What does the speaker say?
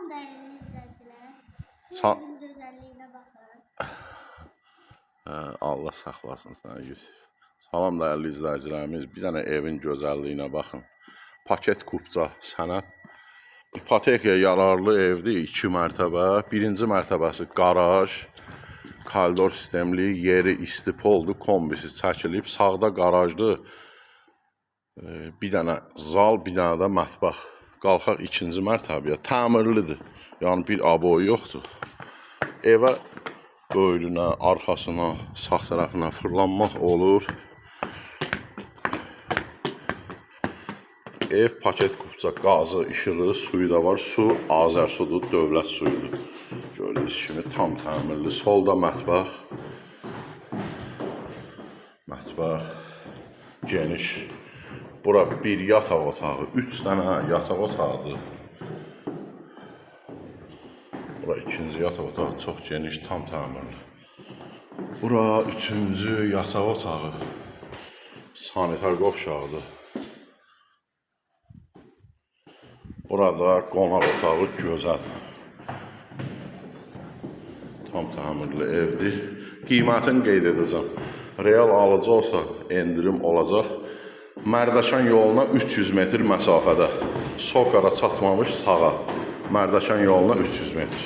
Salam değerli izləyicilər. Sa- Evin gözəlliyinə baxın. Allah saxlasın sənə Yusuf. Salam dəyərli izləyicilərimiz. Bir dənə evin gözəlliyinə baxın. Paket kupça sənəd. İpotekaya yararlı evdir. 2 mərtəbə. Birinci mərtəbəsi qaraj. Koridor sistemli. Yeri istipoldur. Kombisi çəkilib. Sağda qarajdır. Bir dənə zal, bir dənə də mətbəx. Qalxaq ikinci mərtəbəyə. Təmirlidir. Yəni bir aboyu yoxdur. Evə böyrünə, arxasına, sağ tərəfinə fırlanmaq olur. Ev paket kupça, qazı, işığı, suyu da var. Su Azər sudur, dövlət suyudur. Gördüyünüz kimi tam təmirli. Solda mətbəx. Mətbəx geniş. Bura bir yataq otağı, 3 dənə yataq otağıdır. Bura ikinci yataq otağı, çox geniş, tam təmirli. Bura üçüncü yataq otağı, sanitar qovşağıdır. Burada qonaq otağı gözəl. Tam təmirli evdir. Qiymətini qeyd edəcəm. Real alıcı olsa endirim olacaq. Mərdəkan yoluna 300 metr məsafədə. Sokara çatmamış sağa. Mərdəkan yoluna 300 metr.